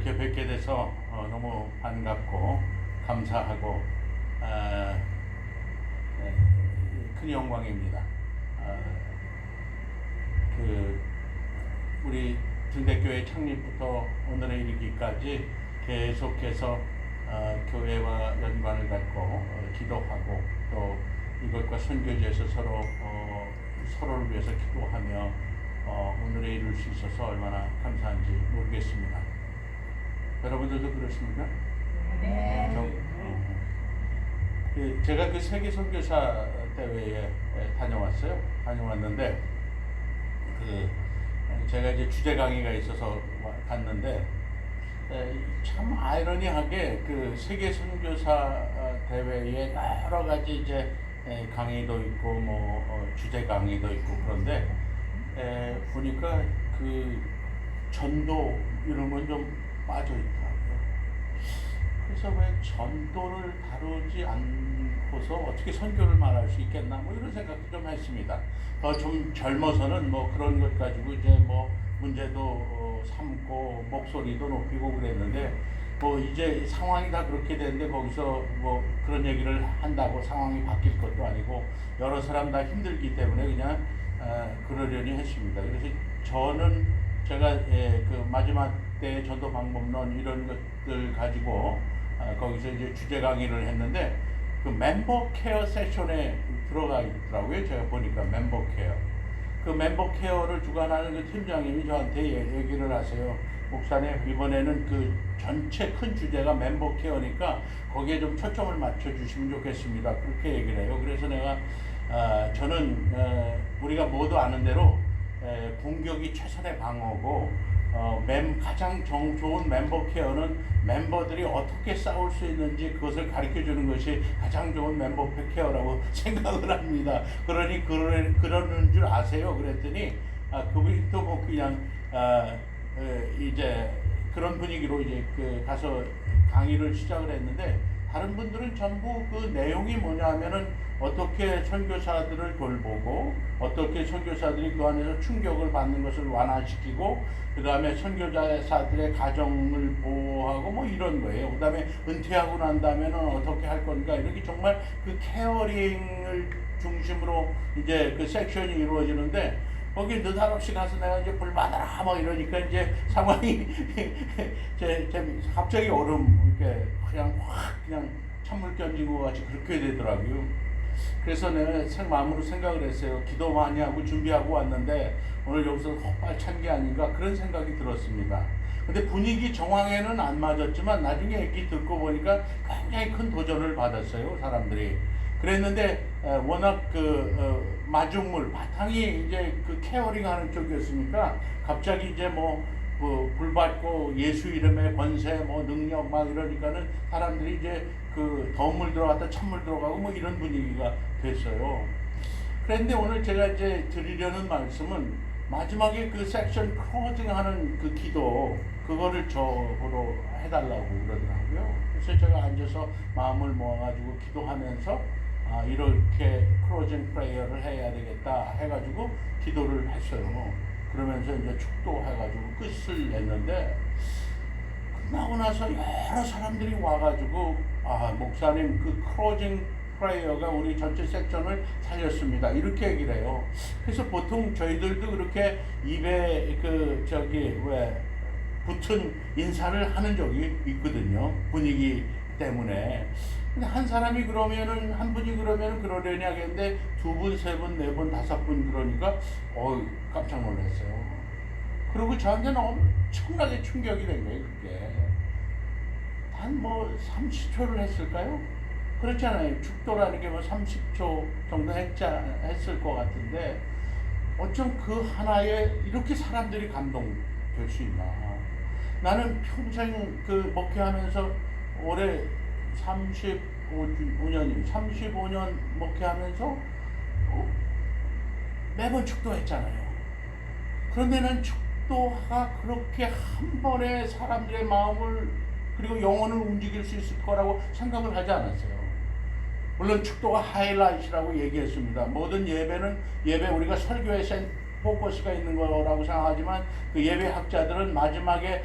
이렇게 뵙게 돼서 너무 반갑고 감사하고 네, 큰 영광입니다. 어, 그 우리 등대교회 창립부터 오늘에 이르기까지 계속해서 교회와 연관을 갖고 기도하고 또 이것과 선교지에서 서로를 위해서 기도하며 오늘에 이룰 수 있어서 얼마나 감사한지 모르겠습니다. 여러분들도 그렇습니까? 네. 제가 그 세계 선교사 대회에 다녀왔는데 제가 이제 주제 강의가 있어서 갔는데 참 아이러니하게 그 세계 선교사 대회에 여러 가지 이제 강의도 있고 주제 강의도 있고 그런데 보니까 그 전도 이런 건 좀 빠져 있더라고요. 그래서 왜 전도를 다루지 않고서 어떻게 선교를 말할 수 있겠나 이런 생각도 좀 했습니다. 더 좀 젊어서는 그런 것 가지고 이제 문제도 삼고 목소리도 높이고 그랬는데 이제 상황이 다 그렇게 되는데 거기서 그런 얘기를 한다고 상황이 바뀔 것도 아니고 여러 사람 다 힘들기 때문에 그냥 그러려니 했습니다. 그래서 제가 그 마지막 때 전도 방법론 이런 것들 가지고 거기서 이제 주제 강의를 했는데 그 멤버 케어 세션에 들어가 있더라고요. 제가 보니까 멤버 케어. 그 멤버 케어를 주관하는 그 팀장님이 저한테 얘기를 하세요. 목사님, 이번에는 그 전체 큰 주제가 멤버 케어니까 거기에 좀 초점을 맞춰주시면 좋겠습니다. 그렇게 얘기를 해요. 그래서 저는 우리가 모두 아는 대로 공격이 최선의 방어고 가장 좋은 멤버 케어는 멤버들이 어떻게 싸울 수 있는지 그것을 가르쳐 주는 것이 가장 좋은 멤버 케어라고 생각을 합니다. 그러니 그러는 줄 아세요? 그랬더니 그분이 또 그냥 이제 그런 분위기로 이제 가서 강의를 시작을 했는데 다른 분들은 전부 그 내용이 뭐냐 하면은 어떻게 선교사들을 돌보고 어떻게 선교사들이 그 안에서 충격을 받는 것을 완화시키고 그 다음에 선교사들의 가정을 보호하고 이런 거예요. 그 다음에 은퇴하고 난 다음에는 어떻게 할 건가 이렇게 정말 그 케어링을 중심으로 이제 그 섹션이 이루어지는데 거기 느닷없이 가서 내가 이제 불 받아라 이러니까 이제 상황이 갑자기 이렇게 그냥 찬물 견디고 같이 그렇게 되더라고요. 그래서 내가 마음으로 생각을 했어요. 기도 많이 하고 준비하고 왔는데 오늘 여기서 헛발 찬 게 아닌가 그런 생각이 들었습니다. 근데 분위기 정황에는 안 맞았지만 나중에 얘기 듣고 보니까 굉장히 큰 도전을 받았어요, 사람들이. 그랬는데 워낙 마중물 바탕이 이제 그 케어링 하는 쪽이었으니까 갑자기 이제 불 받고 예수 이름의 권세 능력 이러니까는 사람들이 이제 더운 물 들어갔다 찬물 들어가고 이런 분위기가 됐어요. 그런데 오늘 제가 이제 드리려는 말씀은 마지막에 그 섹션 클로징 하는 그 기도 그거를 저로 해달라고 그러더라고요. 그래서 제가 앉아서 마음을 모아가지고 기도하면서 이렇게 클로징 프레이어를 해야 되겠다 해가지고 기도를 했어요. 그러면서 이제 축도해가지고 끝을 냈는데 끝나고 나서 여러 사람들이 와가지고 목사님 그 클로징 프레이어가 우리 전체 섹션을 살렸습니다. 이렇게 얘기를 해요. 그래서 보통 저희들도 그렇게 입에 붙은 인사를 하는 적이 있거든요. 분위기 때문에. 근데 한 분이 그러면은 그러려니 하겠는데 두 분, 세 분, 네 분, 다섯 분 그러니까 깜짝 놀랐어요. 그리고 저한테는 엄청나게 충격이 된 거예요, 그게. 한 30초를 했을까요? 그렇잖아요. 축도라는 게 30초 정도 했을 것 같은데 어쩜 그 하나에 이렇게 사람들이 감동될 수 있나. 나는 평생 목회하면서 올해 35년 목회하면서 매번 축도했잖아요. 그런데 난 축도가 그렇게 한 번에 사람들의 마음을 그리고 영혼을 움직일 수 있을 거라고 생각을 하지 않았어요. 물론 축도가 하이라이트라고 얘기했습니다. 모든 예배 우리가 설교에 포커스가 있는 거라고 생각하지만 그 예배학자들은 마지막에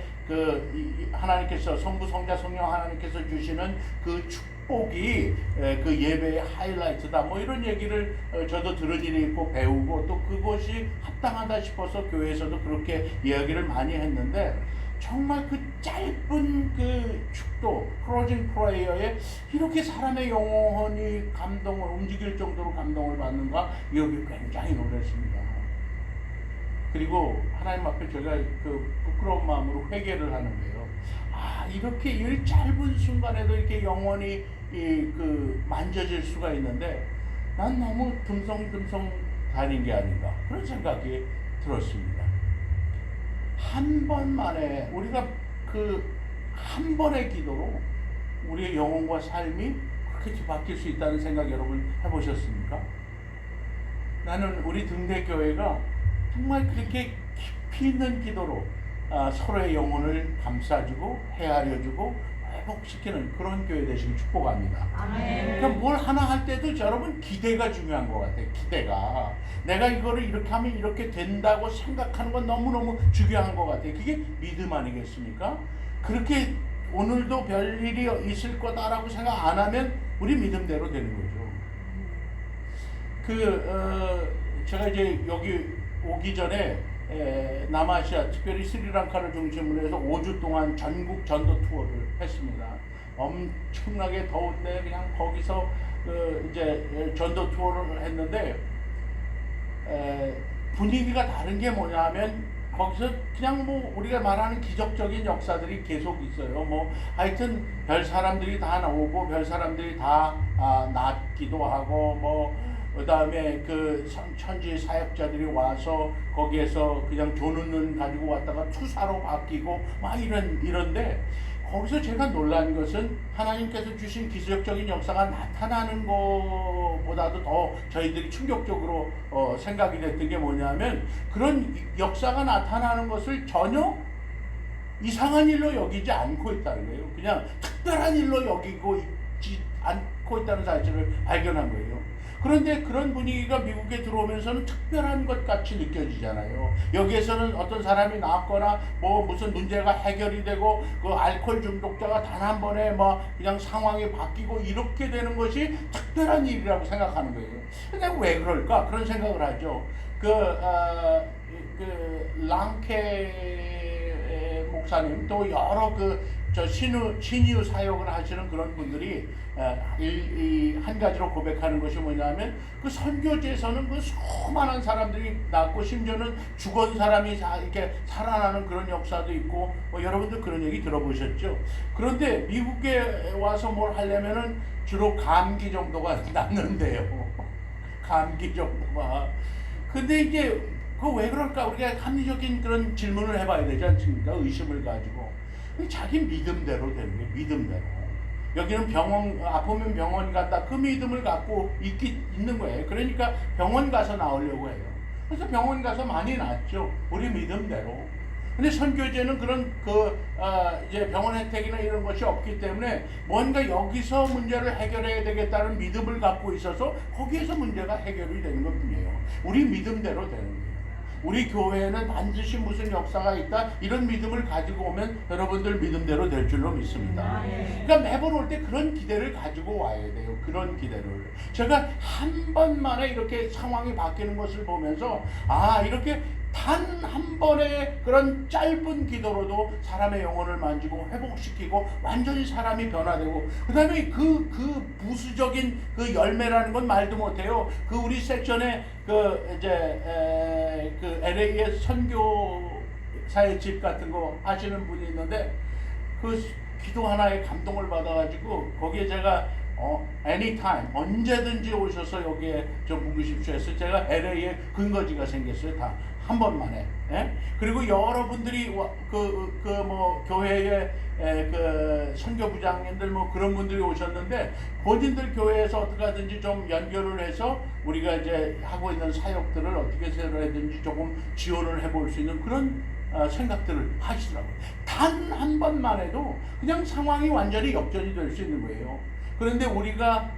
하나님께서 성부, 성자, 성령 하나님께서 주시는 그 축복이 그 예배의 하이라이트다. 뭐 이런 얘기를 저도 들은 일이 있고 배우고 또 그것이 합당하다 싶어서 교회에서도 그렇게 이야기를 많이 했는데 정말 그 짧은 그 축도 클로징 프레이어에 이렇게 사람의 영혼이 감동을 움직일 정도로 감동을 받는가 여기 굉장히 놀랐습니다. 그리고 하나님 앞에 제가 그 부끄러운 마음으로 회개를 하는 거예요. 아, 이렇게 이 짧은 순간에도 이렇게 영혼이 만져질 수가 있는데 난 너무 듬성듬성 다닌 게 아닌가 그런 생각이 들었습니다. 한 번만에 우리가 한 번의 기도로 우리의 영혼과 삶이 그렇게 바뀔 수 있다는 생각 여러분 해보셨습니까? 나는 우리 등대교회가 정말 그렇게 깊이 있는 기도로 서로의 영혼을 감싸주고 헤아려주고 회복시키는 그런 교회 되시길 축복합니다. 그러니까 뭘 하나 할 때도 여러분 기대가 중요한 것 같아요. 기대가 내가 이거를 이렇게 하면 이렇게 된다고 생각하는 건 너무너무 중요한 것 같아요. 그게 믿음 아니겠습니까? 그렇게 오늘도 별일이 있을 거다라고 생각 안 하면 우리 믿음대로 되는 거죠. 제가 이제 여기 오기 전에 남아시아, 특별히 스리랑카를 중심으로 해서 5주 동안 전국 전도 투어를 했습니다. 엄청나게 더운데 그냥 거기서 이제 전도 투어를 했는데 분위기가 다른 게 뭐냐면 거기서 그냥 뭐 우리가 말하는 기적적인 역사들이 계속 있어요. 뭐 하여튼 별 사람들이 다 나오고 별 사람들이 다 낫기도 하고 뭐 그 다음에 천지 사역자들이 와서 거기에서 그냥 조는 눈 가지고 왔다가 투사로 바뀌고 막 이런데 거기서 제가 놀란 것은 하나님께서 주신 기적적인 역사가 나타나는 것보다도 더 저희들이 충격적으로 생각이 됐던 게 뭐냐면 그런 역사가 나타나는 것을 전혀 이상한 일로 여기지 않고 있다는 거예요. 그냥 특별한 일로 여기고 있지 않고 있다는 사실을 발견한 거예요. 그런데 그런 분위기가 미국에 들어오면서는 특별한 것 같이 느껴지잖아요. 여기에서는 어떤 사람이 나왔거나 뭐 무슨 문제가 해결이 되고 그 알코올 중독자가 단 한 번에 뭐 그냥 상황이 바뀌고 이렇게 되는 것이 특별한 일이라고 생각하는 거예요. 근데 왜 그럴까? 그런 생각을 하죠. 랑케 목사님 또 여러 신유 사역을 하시는 그런 분들이 한 가지로 고백하는 것이 뭐냐면 그 선교지에서는 그 수많은 사람들이 낳고 심지어는 죽은 사람이 이렇게 살아나는 그런 역사도 있고 여러분들 그런 얘기 들어보셨죠? 그런데 미국에 와서 뭘 하려면은 주로 감기 정도가 낫는데요. 감기 정도가. 근데 이게 왜 그럴까? 우리가 합리적인 그런 질문을 해봐야 되지 않습니까? 의심을 가지고. 자기 믿음대로 되는 거예요. 믿음대로. 여기는 아프면 병원 간다. 그 믿음을 갖고 있는 거예요. 그러니까 병원 가서 나오려고 해요. 그래서 병원 가서 많이 낫죠. 우리 믿음대로. 근데 선교제는 그런 이제 병원 혜택이나 이런 것이 없기 때문에 뭔가 여기서 문제를 해결해야 되겠다는 믿음을 갖고 있어서 거기에서 문제가 해결이 되는 것 뿐이에요. 우리 믿음대로 되는 거예요. 우리 교회에는 반드시 무슨 역사가 있다 이런 믿음을 가지고 오면 여러분들 믿음대로 될 줄로 믿습니다. 그러니까 매번 올 때 그런 기대를 가지고 와야 돼요. 그런 기대를. 제가 한 번만에 이렇게 상황이 바뀌는 것을 보면서 이렇게 단 한 번의 그런 짧은 기도로도 사람의 영혼을 만지고 회복시키고 완전히 사람이 변화되고 그 다음에 그 부수적인 그 열매라는 건 말도 못해요. 우리 섹션에 LA의 선교사의 집 같은 거 하시는 분이 있는데 기도 하나에 감동을 받아가지고 거기에 제가 anytime 언제든지 오셔서 여기에 좀 묵으십시오 해서 제가 LA에 근거지가 생겼어요. 다 한 번만에. 그리고 여러분들이 교회에 선교부장님들 그런 분들이 오셨는데 본인들 교회에서 어떻게 하든지 좀 연결을 해서 우리가 이제 하고 있는 사역들을 어떻게 해서든지 조금 지원을 해볼 수 있는 그런 생각들을 하시더라고요. 단 한 번만 해도 그냥 상황이 완전히 역전이 될 수 있는 거예요. 그런데 우리가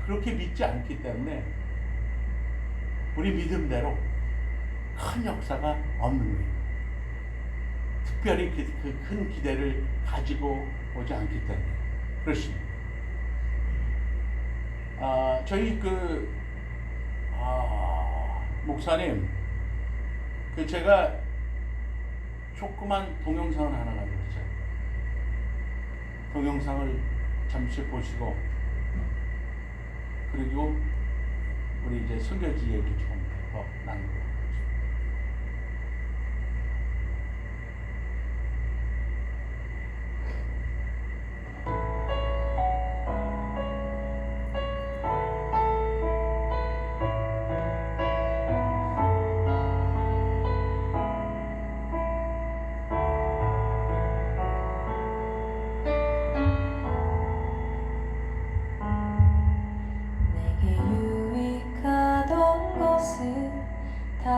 그렇게 믿지 않기 때문에 우리 믿음대로 큰 역사가 없는 거예요. 특별히 그 큰 기대를 가지고 오지 않기 때문에 그렇습니다. 저희 목사님, 제가 조그만 동영상을 하나 가져왔어요. 동영상을 잠시 보시고, 그리고 우리 이제 설교지 얘기 좀 더 나누고. 내게 유익하던 것은 다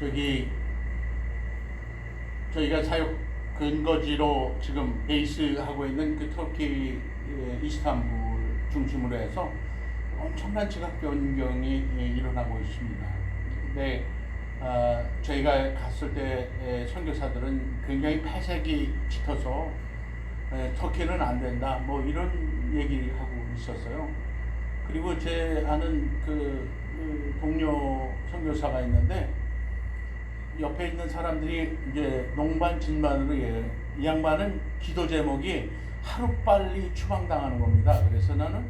저기 저희가 사역 근거지로 지금 베이스하고 있는 그 터키 이스탄불 중심으로 해서 엄청난 지각 변경이 일어나고 있습니다. 근데 저희가 갔을 때 선교사들은 굉장히 폐색이 짙어서 터키는 안 된다 뭐 이런 얘기를 하고 있었어요. 그리고 제 아는 그 동료 선교사가 있는데 옆에 있는 사람들이 이제 농반 진반으로 이 양반은 기도 제목이 하루빨리 추방당하는 겁니다. 그래서 나는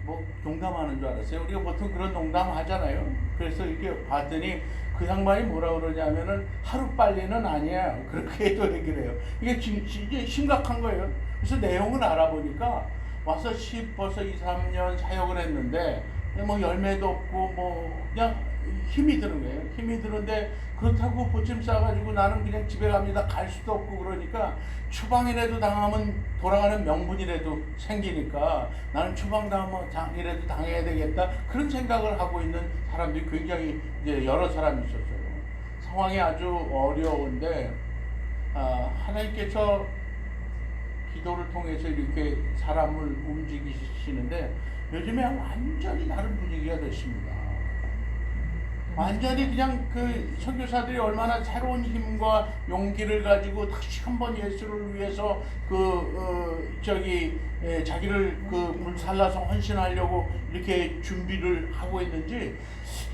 뭐 농담하는 줄 알았어요. 우리가 보통 그런 농담 하잖아요. 그래서 이렇게 봤더니 그 양반이 뭐라 그러냐면은 하루빨리는 아니야. 그렇게 또 얘기를 해요. 이게 심각한 거예요. 그래서 내용을 알아보니까 와서 벌써 2, 3년 사역을 했는데 뭐 열매도 없고 뭐 그냥 힘이 드는 거예요. 힘이 드는데 그렇다고 보침 싸가지고 나는 그냥 집에 갑니다. 갈 수도 없고 그러니까 추방이라도 당하면 돌아가는 명분이라도 생기니까 나는 추방당이라도 당해야 되겠다. 그런 생각을 하고 있는 사람들이 굉장히 이제 여러 사람이 있었어요. 상황이 아주 어려운데 하나님께서 기도를 통해서 이렇게 사람을 움직이시는데 요즘에 완전히 다른 분위기가 됐습니다. 완전히 그냥 그 선교사들이 얼마나 새로운 힘과 용기를 가지고 다시 한번 예수를 위해서 자기를 물 살라서 헌신하려고 이렇게 준비를 하고 있는지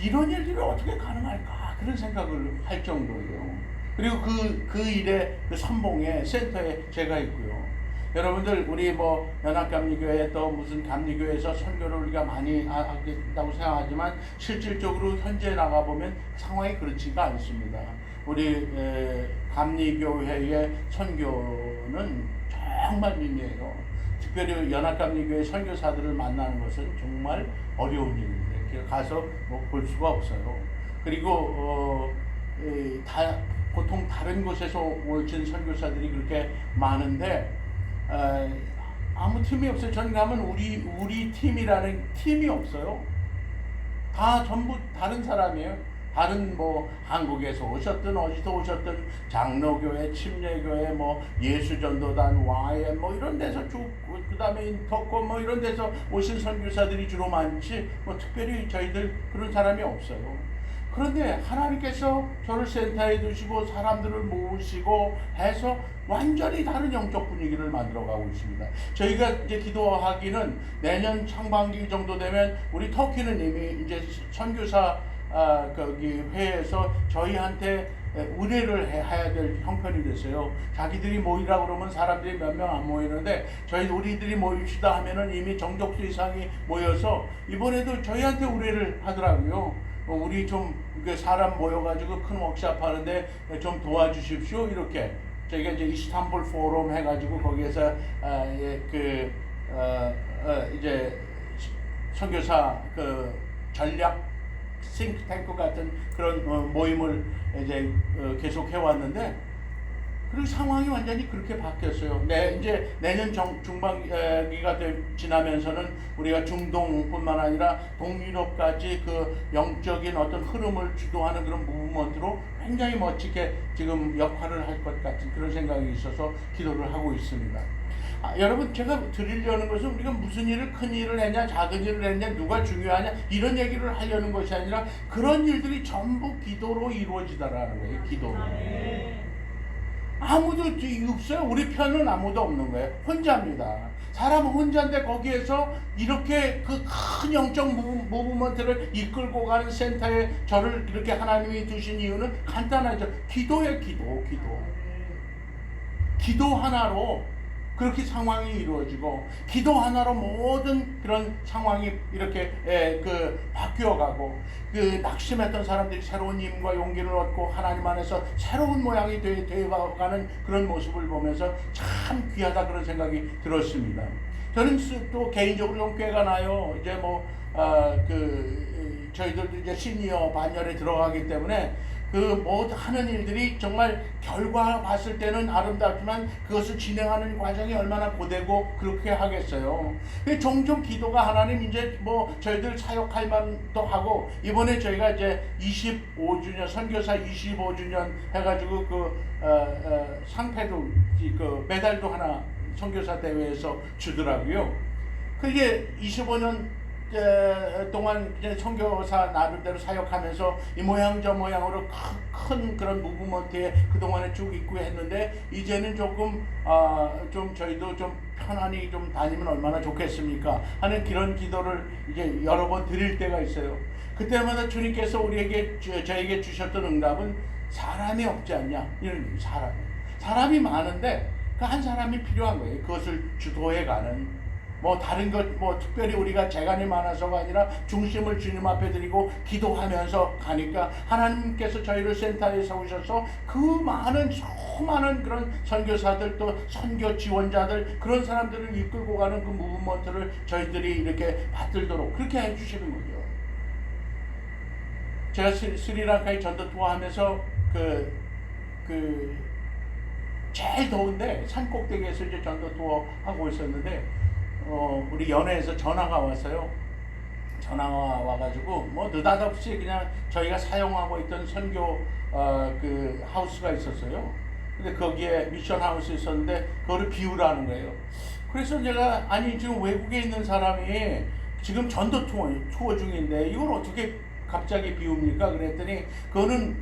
이런 일들이 어떻게 가능할까 그런 생각을 할 정도예요. 그리고 그 일의 그 선봉에 센터에 제가 있고요. 여러분들 우리 뭐 연합감리교회 또 무슨 감리교회에서 선교를 우리가 많이 하겠다고 생각하지만 실질적으로 현재 나가보면 상황이 그렇지가 않습니다. 우리 감리교회의 선교는 정말 미미해요. 특별히 연합감리교회 선교사들을 만나는 것은 정말 어려운 일인데 가서 뭐 볼 수가 없어요. 그리고 보통 다른 곳에서 오신 선교사들이 그렇게 많은데 아무 팀이 없어요. 저는 가면 우리 팀이라는 팀이 없어요. 다 전부 다른 사람이에요. 다른 뭐 한국에서 오셨든 어디서 오셨든 장로교회, 침례교회, 뭐 예수전도단, YM 뭐 이런 데서 쭉 그다음에 인터콤 뭐 이런 데서 오신 선교사들이 주로 많지 뭐 특별히 저희들 그런 사람이 없어요. 그런데 하나님께서 저를 센터에 두시고 사람들을 모으시고 해서 완전히 다른 영적 분위기를 만들어가고 있습니다. 저희가 이제 기도하기는 내년 상반기 정도 되면 우리 터키는 이미 이제 선교사 거기 회에서 저희한테 의뢰를 해야 될 형편이 됐어요. 자기들이 모이라고 그러면 사람들이 몇 명 안 모이는데 우리들이 모입시다 하면은 이미 정족수 이상이 모여서 이번에도 저희한테 의뢰를 하더라고요. 우리 좀 사람 모여가지고 큰 워크숍 하는데 좀 도와주십시오. 이렇게 저희가 이제 이스탄불 포럼 해가지고 거기에서 이제 선교사 전략 싱크탱크 같은 그런 모임을 이제 계속 해왔는데 그리고 상황이 완전히 그렇게 바뀌었어요. 이제 내년 중반기가 지나면서는 우리가 중동뿐만 아니라 동유럽까지 그 영적인 어떤 흐름을 주도하는 그런 무브먼트로 굉장히 멋지게 지금 역할을 할 것 같은 그런 생각이 있어서 기도를 하고 있습니다. 여러분 제가 드리려는 것은 우리가 무슨 일을 큰 일을 했냐 작은 일을 했냐 누가 중요하냐 이런 얘기를 하려는 것이 아니라 그런 일들이 전부 기도로 이루어지다라는 거예요. 기도로. 아무도 없어요. 우리 편은 아무도 없는 거예요. 혼자입니다. 사람은 혼자인데 거기에서 이렇게 그 큰 영적 무브먼트를 이끌고 가는 센터에 저를 이렇게 하나님이 두신 이유는 간단하죠. 기도예요. 기도 하나로 그렇게 상황이 이루어지고 기도 하나로 모든 그런 상황이 이렇게 바뀌어가고 낙심했던 사람들이 새로운 힘과 용기를 얻고 하나님 안에서 새로운 모양이 되어가는 그런 모습을 보면서 참 귀하다 그런 생각이 들었습니다. 저는 또 개인적으로 좀 꾀가 나요. 이제 저희들도 이제 시니어 반열에 들어가기 때문에 뭐 하는 일들이 정말 결과 봤을 때는 아름답지만 그것을 진행하는 과정이 얼마나 고되고 그렇게 하겠어요. 종종 기도가 하나님 이제 뭐 저희들 사역할 만도 하고 이번에 저희가 이제 25주년 선교사 25주년 해가지고 상패도 그 메달도 하나 선교사 대회에서 주더라고요. 그게 25년 동안 이제 선교사 나름대로 사역하면서 이 모양 저 모양으로 큰 그런 무브먼트에 그동안에 쭉 있고 했는데 이제는 조금 좀 저희도 좀 편안히 좀 다니면 얼마나 좋겠습니까 하는 그런 기도를 이제 여러 번 드릴 때가 있어요. 그때마다 주님께서 우리에게 저에게 주셨던 응답은 사람이 없지 않냐, 이런 사람이 많은데 그 한 사람이 필요한 거예요. 그것을 주도해가는, 뭐 다른 것 뭐 특별히 우리가 재간이 많아서가 아니라 중심을 주님 앞에 드리고 기도하면서 가니까 하나님께서 저희를 센터에 세우셔서 그 수많은 그런 선교사들 또 선교 지원자들 그런 사람들을 이끌고 가는 그 무브먼트를 저희들이 이렇게 받들도록 그렇게 해주시는 거죠. 제가 스리랑카에 전도 투어하면서 제일 더운데 산 꼭대기에서 이제 전도 투어 하고 있었는데 우리 연회에서 전화가 왔어요. 전화가 와가지고 뭐 느닷없이 그냥 저희가 사용하고 있던 선교 그 하우스가 있었어요. 근데 거기에 미션 하우스 있었는데 그거를 비우라는 거예요. 그래서 제가 아니 지금 외국에 있는 사람이 지금 전도 투어 중인데 이걸 어떻게 갑자기 비웁니까? 그랬더니 그거는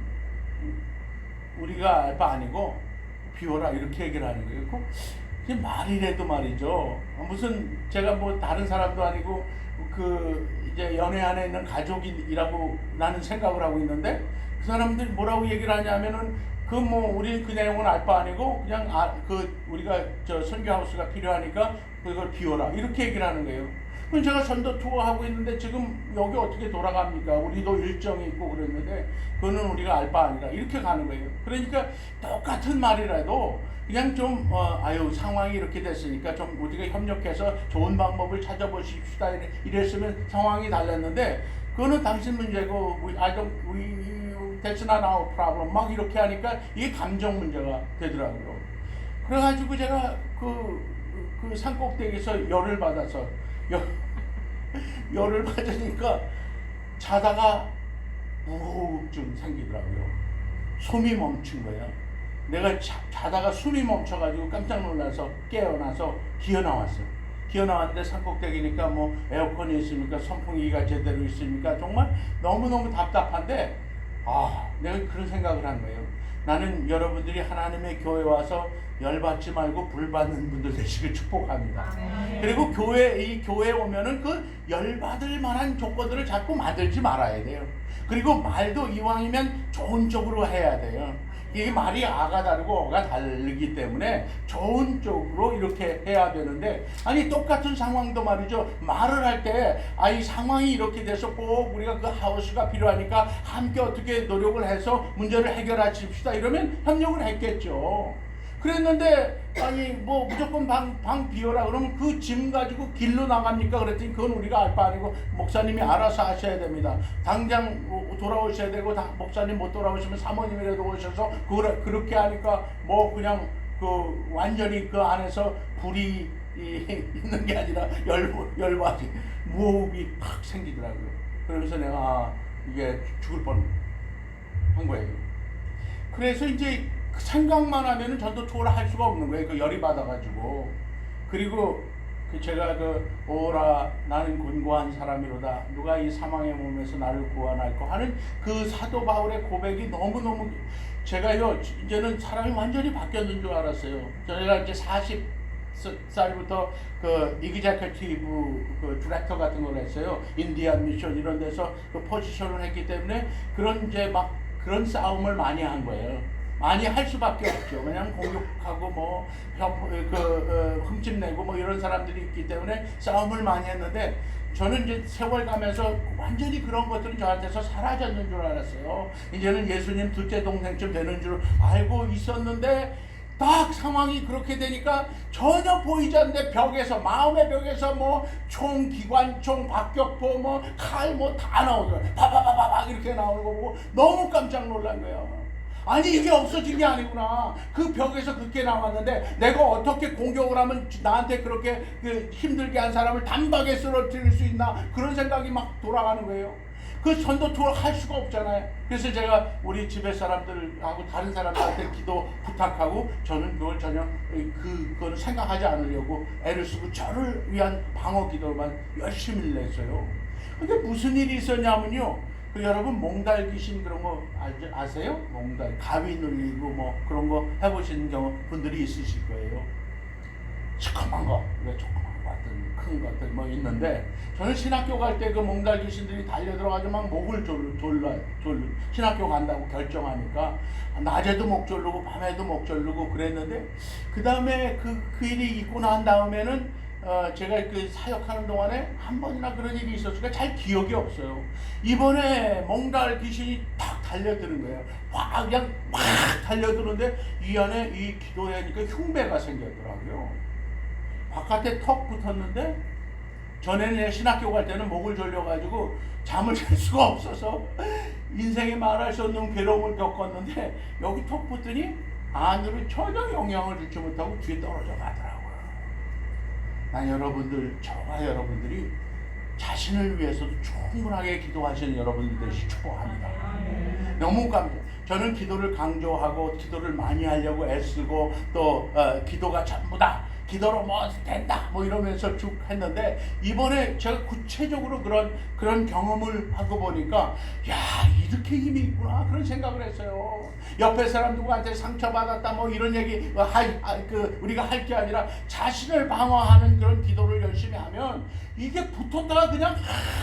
우리가 알 바 아니고 비워라 이렇게 얘기를 하는 거예요. 그게 말이래도 말이죠. 무슨 제가 뭐 다른 사람도 아니고 이제 연애 안에 있는 가족이라고 나는 생각을 하고 있는데 그 사람들이 뭐라고 얘기를 하냐면은 우리 그 내용은 알 바 아니고 그냥 우리가 저 선교하우스가 필요하니까 그걸 비워라 이렇게 얘기를 하는 거예요. 그럼 제가 전도 투어 하고 있는데 지금 여기 어떻게 돌아갑니까? 우리도 일정이 있고 그랬는데 그거는 우리가 알 바 아니라 이렇게 가는 거예요. 그러니까 똑같은 말이라도 그냥 좀 상황이 이렇게 됐으니까 좀 우리가 협력해서 좋은 방법을 찾아보십시다 이랬으면 상황이 달랐는데 그거는 당신 문제고 that's not our problem 막 이렇게 하니까 이게 감정 문제가 되더라고요. 그래가지고 제가 그 산꼭대기에서 열을 받아서 열을 받으니까 자다가 우울증 생기더라고요. 숨이 멈춘 거예요. 내가 자다가 숨이 멈춰가지고 깜짝 놀라서 깨어나서 기어나왔어요. 기어나왔는데 산꼭대기니까 뭐 에어컨이 있습니까? 선풍기가 제대로 있습니까? 정말 너무너무 답답한데 내가 그런 생각을 한 거예요. 나는 여러분들이 하나님의 교회에 와서 열받지 말고 불받는 분들 되시길 축복합니다. 그리고 이 교회에 오면은 그 열받을 만한 조건들을 자꾸 만들지 말아야 돼요. 그리고 말도 이왕이면 좋은 쪽으로 해야 돼요. 이게 말이 아가 다르고 어가 다르기 때문에 좋은 쪽으로 이렇게 해야 되는데 똑같은 상황도 말이죠. 말을 할 때 이 상황이 이렇게 돼서 꼭 우리가 그 하우스가 필요하니까 함께 어떻게 노력을 해서 문제를 해결하십시다 이러면 협력을 했겠죠. 그랬는데 뭐 무조건 방 비워라 그러면 그 짐 가지고 길로 나갑니까? 그랬더니 그건 우리가 알 바 아니고 목사님이 알아서 하셔야 됩니다. 당장 돌아오셔야 되고 목사님 못 돌아오시면 사모님이라도 오셔서 그렇게 하니까 뭐 그냥 완전히 그 안에서 불이 있는 게 아니라 열받이 무호흡이 팍 생기더라고요. 그러면서 내가 이게 죽을 뻔한 거예요. 그래서 이제 생각만 하면은 전도 투어를 할 수가 없는 거예요. 열이 받아가지고. 그리고 제가 오라 나는 곤고한 사람이로다 누가 이 사망의 몸에서 나를 구원할까 하는 그 사도 바울의 고백이 너무너무 제가요 이제는 사람이 완전히 바뀌었는 줄 알았어요. 제가 이제 40살부터 이그제큐티브 디렉터 같은 걸 했어요. 인디안 미션 이런 데서 포지션을 했기 때문에 그런 싸움을 많이 한 거예요. 많이 할 수밖에 없죠. 그냥 공격하고 뭐 흠집내고 뭐 이런 사람들이 있기 때문에 싸움을 많이 했는데 저는 이제 세월 가면서 완전히 그런 것들은 저한테서 사라졌는 줄 알았어요. 이제는 예수님 둘째 동생쯤 되는 줄 알고 있었는데 딱 상황이 그렇게 되니까 전혀 보이지 않는데 마음의 벽에서 뭐 총, 기관총, 박격포, 칼 다 나오더라고요. 바바바바박 이렇게 그렇게 나오는 거 보고 너무 깜짝 놀란 거예요. 아니 이게 없어진 게 아니구나. 그 벽에서 그렇게 나왔는데 내가 어떻게 공격을 하면 나한테 그렇게 힘들게 한 사람을 단박에 쓰러뜨릴 수 있나, 그런 생각이 막 돌아가는 거예요. 그 전도 투어를 할 수가 없잖아요. 그래서 제가 우리 집에 사람들하고 다른 사람들한테 기도 부탁하고, 저는 그걸 전혀 그걸 생각하지 않으려고 애를 쓰고 저를 위한 방어 기도만 열심히 냈어요. 근데 무슨 일이 있었냐면요, 여러분 몽달 귀신 그런 거 아세요? 몽달 가위 눌리고 뭐 그런 거 해보시는 경우 분들이 있으실 거예요. 시커먼 거, 조그만 거 같은 큰 것들 뭐 있는데, 저는 신학교 갈 때 그 몽달 귀신들이 달려 들어가지고 막 목을 졸라 신학교 간다고 결정하니까 낮에도 목 졸르고 밤에도 목 졸르고 그랬는데, 그 다음에 그 일이 있고 난 다음에는 제가 그 사역하는 동안에 한 번이나 그런 일이 있었으니까 잘 기억이 없어요. 이번에 몽달 귀신이 탁 달려드는 거예요. 그냥 막 달려드는데 이 안에 이 기도하니까 흉배가 생겼더라고요. 바깥에 턱 붙었는데, 전에는 내 신학교 갈 때는 목을 졸려가지고 잠을 잘 수가 없어서 인생에 말할 수 없는 괴로움을 겪었는데, 여기 턱 붙더니 안으로 전혀 영향을 주지 못하고 뒤에 떨어져 가더라고요. 난 여러분들, 저와 여러분들이 자신을 위해서도 충분하게 기도하시는 여러분들 되시 축복합니다. 너무 저는 기도를 강조하고 기도를 많이 하려고 애쓰고 또 기도가 전부다, 기도로 뭐 된다 뭐 이러면서 쭉 했는데, 이번에 제가 구체적으로 그런 경험을 하고 보니까 야, 이렇게 힘이 있구나 그런 생각을 했어요. 옆에 사람 누구한테 상처받았다 뭐 이런 얘기 우리가 할 게 아니라 자신을 방어하는 그런 기도를 열심히 하면 이게 붙었다가 그냥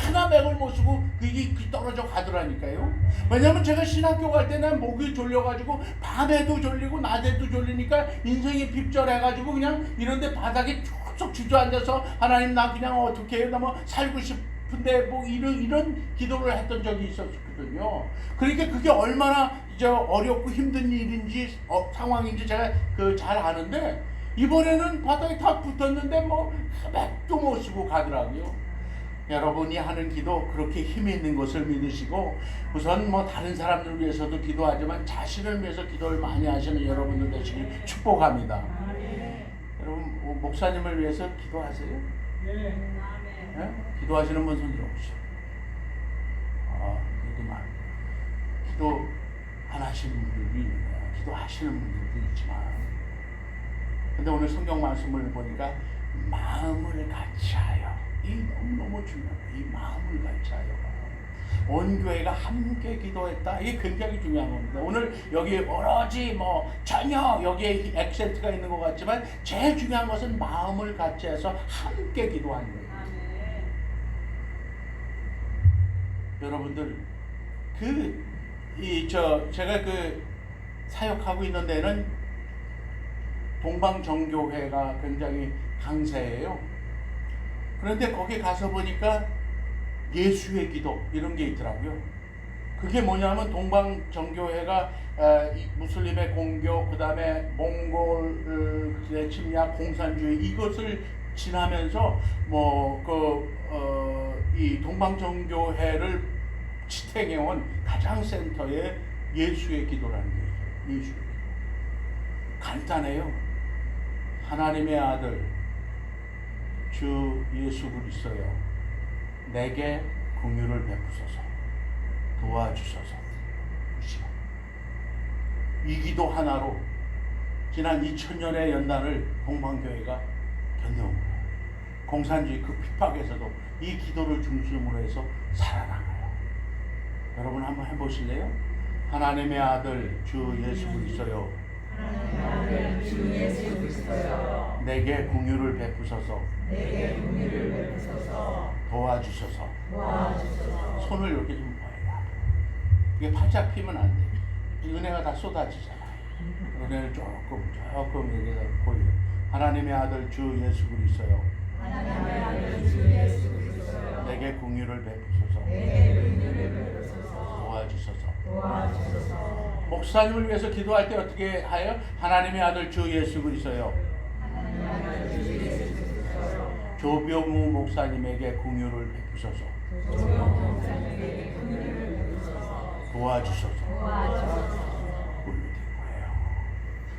하나 맥을 못 쓰고 이게 떨어져 가더라니까요. 왜냐면 제가 신학교 갈 때는 목이 졸려가지고 밤에도 졸리고 낮에도 졸리니까 인생이 핍절해가지고 그냥 이런데 바닥에 쭉 주저앉아서 하나님 나 그냥 어떻게 해요? 나 뭐 살고 싶은데 뭐 이런 기도를 했던 적이 있었거든요. 그러니까 그게 얼마나 어렵고 힘든 일인지 상황인지 제가 잘 아는데, 이번에는 바닥에 다 붙었는데 뭐 맥도 못 쓰고 가더라고요. 여러분이 하는 기도 그렇게 힘이 있는 것을 믿으시고, 우선 뭐 다른 사람들 위해서도 기도하지만 자신을 위해서 기도를 많이 하시는 여러분들 되시길 축복합니다. 여러분 목사님을 위해서 기도하세요? 네? 기도하시는 분 손 들어보시죠. 그렇구만. 기도 안 하시는 분들도 있는 거야. 기도하시는 분들도 있지만, 근데 오늘 성경 말씀을 보니까 마음을 같이하여, 이 너무너무 중요해요. 이 마음을 같이하여 온 교회가 함께 기도했다. 이게 굉장히 중요한 겁니다. 오늘 여기 오로지 뭐 전혀 여기에 액센트가 있는 것 같지만 제일 중요한 것은 마음을 같이해서 함께 기도하는 거예요. 여러분들 제가 사역하고 있는 데는 동방정교회가 굉장히 강세예요. 그런데 거기 가서 보니까 예수의 기도 이런 게 있더라고요. 그게 뭐냐면 동방정교회가 무슬림의 공격, 그 다음에 몽골의 침략, 공산주의 이것을 지나면서 이 동방정교회를 지탱해온 가장 센터에 예수의 기도라는 게 있어요. 예수의 기도. 간단해요. 하나님의 아들 주 예수 그리스도여, 내게 긍휼을 베푸소서, 도와주소서. 이 기도 하나로 지난 2000년의 연단을 동방교회가 견뎌온 거예요. 공산주의 그 핍박에서도 이 기도를 중심으로 해서 살아나가요. 여러분 한번 해보실래요? 하나님의 아들 주 예수 그리스도여, 내게 긍휼을 베푸소서, 도와주소서. 손을 이렇게 좀 보여요. 이게 팔짝 피면 안 돼. 은혜가 다 쏟아지잖아요. 은혜를 조금 이렇게 보여요. 하나님의 아들 주 예수 그리스도여, 내게 긍휼을 베푸소서, 도와주소서. 목사님을 위해서 기도할 때 어떻게 하여? 하나님의 아들 주 예수 그리스도여, 조병우 목사님에게 긍휼을 베푸소서. 도와주소서. 올려드린 거예요.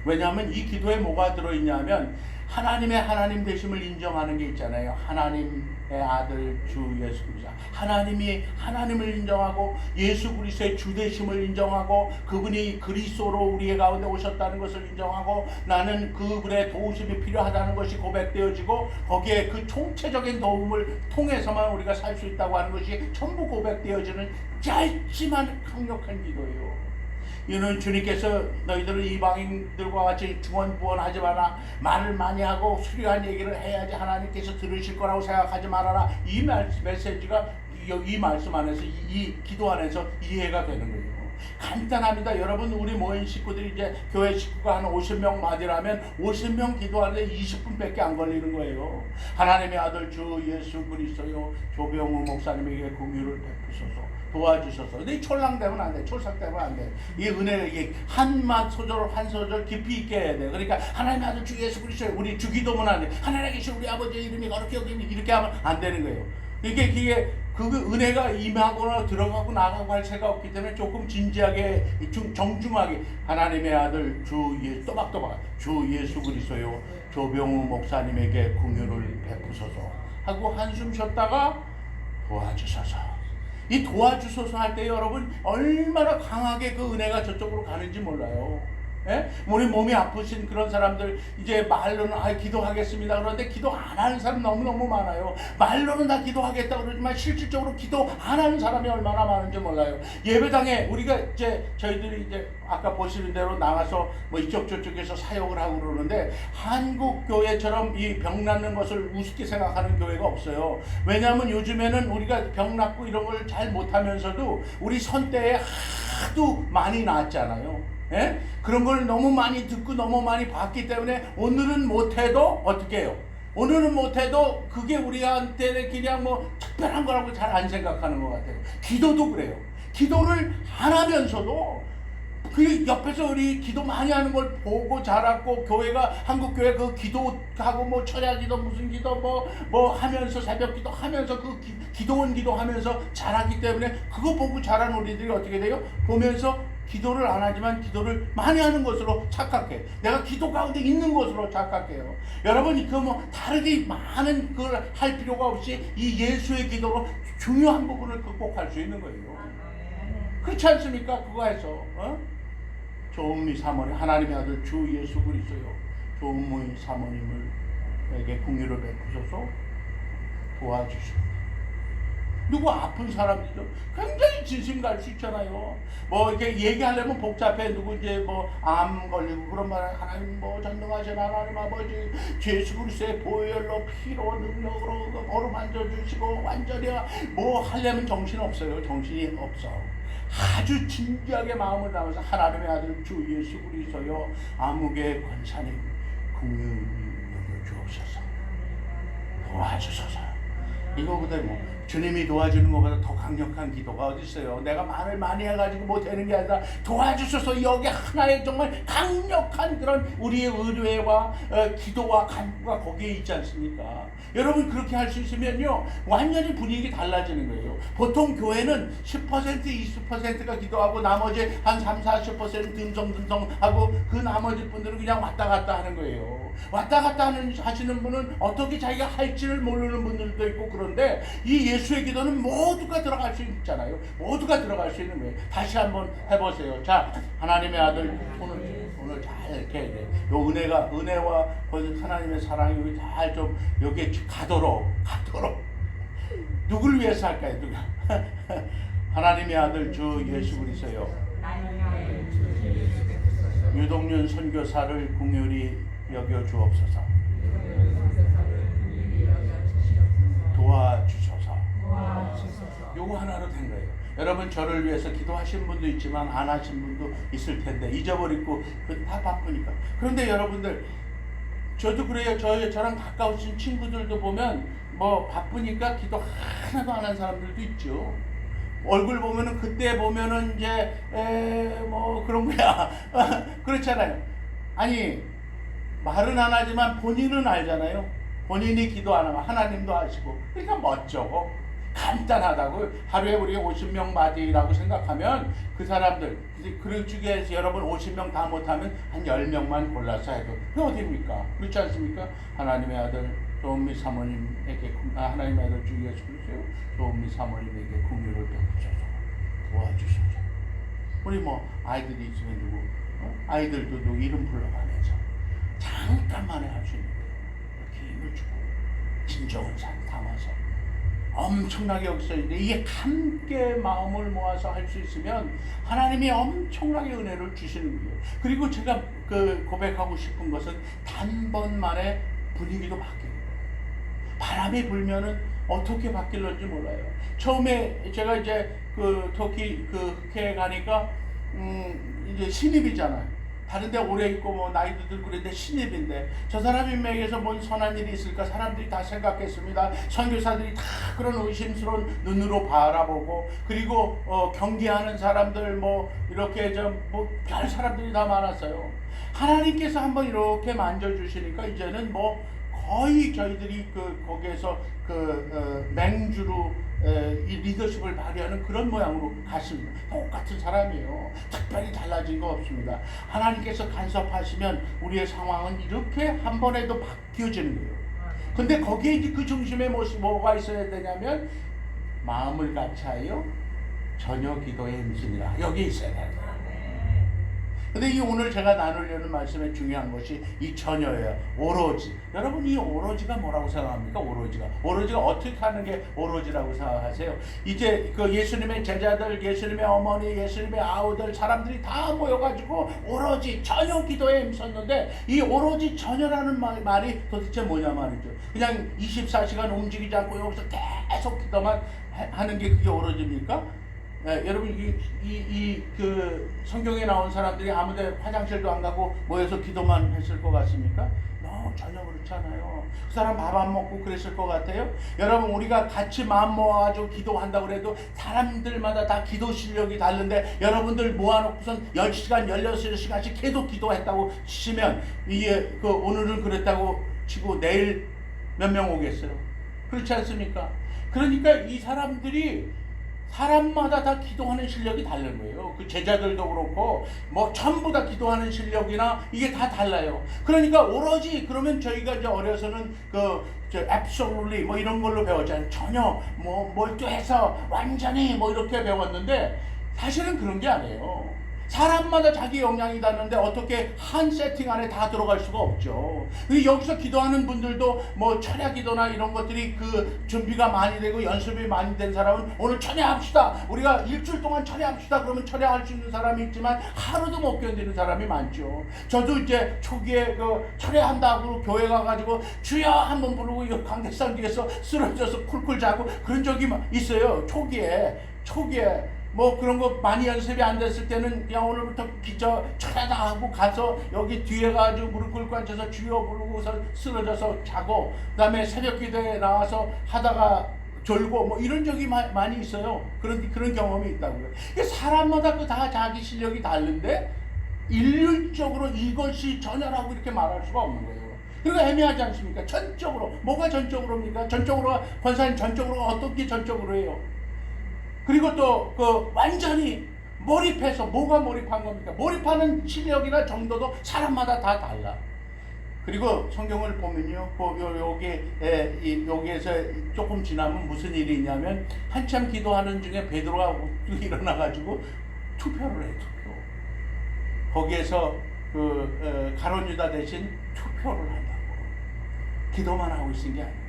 왜냐하면 이 기도에 뭐가 들어있냐면 하나님의 하나님 되심을 인정하는 게 있잖아요. 하나님의 아들 주 예수 그리스도. 하나님이 하나님을 인정하고 예수 그리스도의 주 되심을 인정하고 그분이 그리스도로 우리의 가운데 오셨다는 것을 인정하고 나는 그분의 도우심이 필요하다는 것이 고백되어지고 거기에 그 총체적인 도움을 통해서만 우리가 살 수 있다고 하는 것이 전부 고백되어지는 짧지만 강력한 기도예요. 이는 주님께서 너희들은 이방인들과 같이 중언부언하지 마라, 말을 많이 하고 수려한 얘기를 해야지 하나님께서 들으실 거라고 생각하지 말아라. 이 메시지가 이 말씀 안에서 이 기도 안에서 이해가 되는 거예요. 간단합니다. 여러분, 우리 모인 식구들이 이제 교회 식구가 한 50명 맞이라면 50명 기도하는데 20분밖에 안 걸리는 거예요. 하나님의 아들 주 예수 그리스도요 조병우 목사님에게 긍휼을 베푸소서, 도와주셔서. 근데 이 촐랑되면 안 돼. 촐싹되면 안 돼. 이 은혜가 이게 한 소절 한 소절 깊이 있게 해야 돼. 그러니까 하나님의 아들 주 예수 그리스도, 우리 주기도문 안 돼. 하나님에 계신 우리 아버지의 이름이 거룩히 여기니, 이렇게 하면 안 되는 거예요. 이게 그 은혜가 임하거나 들어가고 나가고 할 새가 없기 때문에 조금 진지하게 정중하게 하나님의 아들 주 예수, 또박또박 주 예수 그리스도요 조병우 목사님에게 긍휼을 베푸소서 하고 한숨 쉬었다가 도와주소서. 이 도와주소서 할 때 여러분 얼마나 강하게 그 은혜가 저쪽으로 가는지 몰라요. 예? 우리 몸이 아프신 그런 사람들 이제 말로는 기도하겠습니다. 그런데 기도 안 하는 사람 너무너무 많아요. 말로는 다 기도하겠다 그러지만 실질적으로 기도 안 하는 사람이 얼마나 많은지 몰라요. 예배당에 우리가 이제 저희들이 이제 아까 보시는 대로 나가서 뭐 이쪽 저쪽에서 사역을 하고 그러는데 한국 교회처럼 이 병 낫는 것을 우습게 생각하는 교회가 없어요. 왜냐하면 요즘에는 우리가 병 낫고 이런 걸 잘 못하면서도 우리 선 때에 하도 많이 나았잖아요. 예? 그런 걸 너무 많이 듣고 너무 많이 봤기 때문에 오늘은 못해도 어떻게 해요? 오늘은 못해도 그게 우리한테는 그냥 뭐 특별한 거라고 잘 안 생각하는 것 같아요. 기도도 그래요. 기도를 안 하면서도 그 옆에서 우리 기도 많이 하는 걸 보고 자랐고, 교회가 한국교회 그 기도하고 뭐 철야 기도 무슨 기도 뭐 하면서 새벽 기도 하면서 그 기도원 기도하면서 자랐기 때문에 그거 보고 자란 우리들이 어떻게 돼요? 보면서 기도를 안 하지만 기도를 많이 하는 것으로 착각해. 내가 기도 가운데 있는 것으로 착각해요. 여러분이 그 뭐 다르게 많은 걸 할 필요가 없이 이 예수의 기도로 중요한 부분을 극복할 수 있는 거예요. 그렇지 않습니까? 그거 해서 조은미 사모님, 하나님의 아들 주 예수 그리스도요 조은미 사모님에게 긍휼을 베푸소서, 도와주시오. 누구 아픈 사람들도 굉장히 진심 갈 수 있잖아요. 뭐 이렇게 얘기하려면 복잡해. 누구 이제 뭐 암 걸리고 그런 말, 하나님 뭐 전능하신 하나님 아버지 예수 그리스도의 보혈로 피로 능력으로 거룩 만져주시고 완전히 뭐 하려면 정신 없어요. 정신이 없어. 아주 진지하게 마음을 담아서 하나님의 아들 주 예수 그리스도요 암흑의 권사님 긍휼히 여겨주옵소서, 도와주소서. 이거보다 뭐 주님이 도와주는 것보다 더 강력한 기도가 어디 있어요? 내가 말을 많이 해가지고 못 되는 게 아니라 도와주셔서 여기 하나의 정말 강력한 그런 우리의 의뢰와 기도와 간구가 거기에 있지 않습니까? 여러분 그렇게 할 수 있으면요 완전히 분위기 달라지는 거예요. 보통 교회는 10% 20%가 기도하고 나머지 한 30-40% 듬성듬성하고 그 나머지 분들은 그냥 왔다 갔다 하는 거예요. 왔다 갔다 하시는 분은 어떻게 자기가 할지를 모르는 분들도 있고, 그런데 이 예수의 기도는 모두가 들어갈 수 있잖아요. 모두가 들어갈 수 있는 거예요. 다시 한번 해보세요. 자, 하나님의 아들 오늘 잘 이렇게 해야 돼. 요 은혜와 하나님의 사랑이 잘 좀 여기에 가도록 누굴 위해서 할까요? 누가? 하나님의 아들 주 예수 그리스도요 유동윤 선교사를 긍휼히 여겨 주옵소서, 도와주소서. 요거 하나로 된 거예요. 여러분 저를 위해서 기도하신 분도 있지만 안 하신 분도 있을 텐데 잊어버리고 다 바쁘니까. 그런데 여러분들 저도 그래요. 저랑 가까우신 친구들도 보면 뭐 바쁘니까 기도 하나도 안 한 사람들도 있죠. 얼굴 보면은 그때 보면은 이제 뭐 그런 거야. 그렇잖아요. 아니 말은 안 하지만 본인은 알잖아요. 본인이 기도 안 하면 하나님도 아시고. 그러니까 멋져. 간단하다고. 하루에 우리가 50명 맞이라고 생각하면 그 사람들, 그 중에서 여러분 50명 다 못하면 한 10명만 골라서 해도 그게 어디입니까? 그렇지 않습니까? 하나님의 아들 조은미 사모님에게, 하나님의 아들 주 예수 그리스도 조은미 사모님에게 긍휼을 베푸셔서 도와주셔서, 우리 뭐 아이들이 있으면 누구, 아이들도 누구 이름 불러가면서 잠깐만에 할 수 있는 거예요. 이렇게 힘을 주고 진정한 산 담아서 엄청나게 여기서 이게 함께 마음을 모아서 할 수 있으면 하나님이 엄청나게 은혜를 주시는 거예요. 그리고 제가 고백하고 싶은 것은 단번만에 분위기도 바뀌는 거예요. 바람이 불면은 어떻게 바뀔는지 몰라요. 처음에 제가 이제 터키 흑해에 가니까 이제 신입이잖아요. 다른데 오래 있고 뭐 나이도 들고 그랬는데 신입인데 저 사람이 맥에서 뭔 선한 일이 있을까 사람들이 다 생각했습니다. 선교사들이 다 그런 의심스러운 눈으로 바라보고, 그리고 경계하는 사람들 뭐 이렇게 별 사람들이 다 많았어요. 하나님께서 한번 이렇게 만져주시니까 이제는 뭐 거의 저희들이 거기에서 맹주로 이 리더십을 발휘하는 그런 모양으로 갔습니다. 똑같은 사람이에요. 특별히 달라진 거 없습니다. 하나님께서 간섭하시면 우리의 상황은 이렇게 한 번에도 바뀌어지는 거예요. 근데 거기에 이제 그 중심에 뭐가 있어야 되냐면 마음을 같이하여 전혀 기도에 힘쓰니라, 여기 있어야 돼요. 근데 이 오늘 제가 나누려는 말씀의 중요한 것이 이 전혀예요. 오로지. 여러분, 이 오로지가 뭐라고 생각합니까? 오로지가 어떻게 하는 게 오로지라고 생각하세요? 이제 예수님의 제자들, 예수님의 어머니, 예수님의 아우들, 사람들이 다 모여가지고 오로지 전혀 기도에 힘썼는데, 이 오로지 전혀라는 말이 도대체 뭐냐 말이죠. 그냥 24시간 움직이지 않고 여기서 계속 기도만 하는 게 그게 오로지입니까? 여러분, 성경에 나온 사람들이 아무데 화장실도 안 가고 모여서 기도만 했을 것 같습니까? 전혀 그렇지 않아요. 그 사람 밥 안 먹고 그랬을 것 같아요? 여러분, 우리가 같이 마음 모아가지고 기도한다고 그래도 사람들마다 다 기도 실력이 다른데, 여러분들 모아놓고선 10시간, 16시간씩 계속 기도했다고 치면, 오늘은 그랬다고 치고 내일 몇 명 오겠어요? 그렇지 않습니까? 그러니까 이 사람들이 사람마다 다 기도하는 실력이 다른 거예요. 그 제자들도 그렇고 뭐 전부 다 기도하는 실력이나 이게 다 달라요. 그러니까 오로지, 그러면 저희가 이제 어려서는 absolutely 뭐 이런 걸로 배웠잖아요. 전혀 뭐 몰두해서 완전히 뭐 이렇게 배웠는데, 사실은 그런 게 아니에요. 사람마다 자기 역량이 다른데 어떻게 한 세팅 안에 다 들어갈 수가 없죠. 여기서 기도하는 분들도 뭐 철야 기도나 이런 것들이 준비가 많이 되고 연습이 많이 된 사람은 오늘 철야합시다, 우리가 일주일 동안 철야합시다 그러면 철야할 수 있는 사람이 있지만 하루도 못 견디는 사람이 많죠. 저도 이제 초기에 철야한다고 교회 가가지고 주여 한번 부르고 관객상 뒤에서 쓰러져서 쿨쿨 자고 그런 적이 있어요. 초기에 뭐 그런 거 많이 연습이 안 됐을 때는 그냥 오늘부터 철야다 하고 가서 여기 뒤에 가지고 무릎 꿇고 앉아서 주여 부르고서 쓰러져서 자고, 그 다음에 새벽 기도에 나와서 하다가 졸고 뭐 이런 적이 많이 있어요. 그런 경험이 있다고요. 사람마다 다 자기 실력이 다른데 일률적으로 이것이 전혀라고 이렇게 말할 수가 없는 거예요. 그러니까 애매하지 않습니까? 전적으로. 뭐가 전적으로입니까? 전적으로, 권사님 전적으로 어떻게 전적으로 해요? 그리고 또 완전히 몰입해서, 뭐가 몰입한 겁니까? 몰입하는 실력이나 정도도 사람마다 다 달라. 그리고 성경을 보면요, 여기에서 조금 지나면 무슨 일이 있냐면, 한참 기도하는 중에 베드로가 일어나가지고 투표를 해, 투표. 거기에서 가룟 유다 대신 투표를 한다고. 기도만 하고 있는 게 아니에요.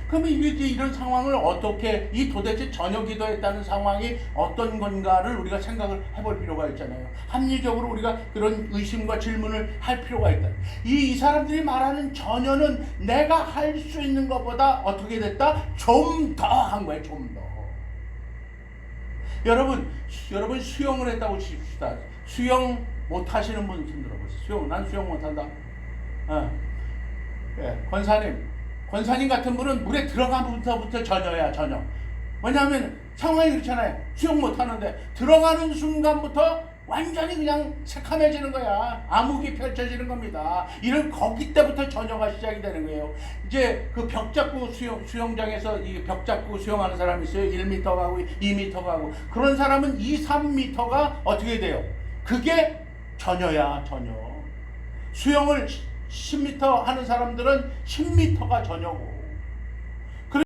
그러면 이런 상황을 어떻게, 도대체 전혀 기도했다는 상황이 어떤 건가를 우리가 생각을 해볼 필요가 있잖아요. 합리적으로 우리가 그런 의심과 질문을 할 필요가 있다. 이 사람들이 말하는 전혀는 내가 할 수 있는 것보다 어떻게 됐다? 좀 더 한 거예요, 좀 더. 여러분 수영을 했다고 칩시다. 수영 못 하시는 분 좀 들어보세요. 난 수영 못 한다. 권사님 같은 분은 물에 들어가면서부터 전혀야, 전혀. 왜냐하면 상황이 그렇잖아요. 수영 못하는데 들어가는 순간부터 완전히 그냥 새카매지는 거야. 암흑이 펼쳐지는 겁니다. 이런 거기 때부터 전혀가 시작이 되는 거예요. 이제 그 벽 잡고 수영장에서 이 벽 잡고 수영하는 사람이 있어요. 1m 가고 2m 가고. 그런 사람은 2, 3m가 어떻게 돼요? 그게 전혀야, 전혀. 수영을 10m 하는 사람들은 10m가 전혀고.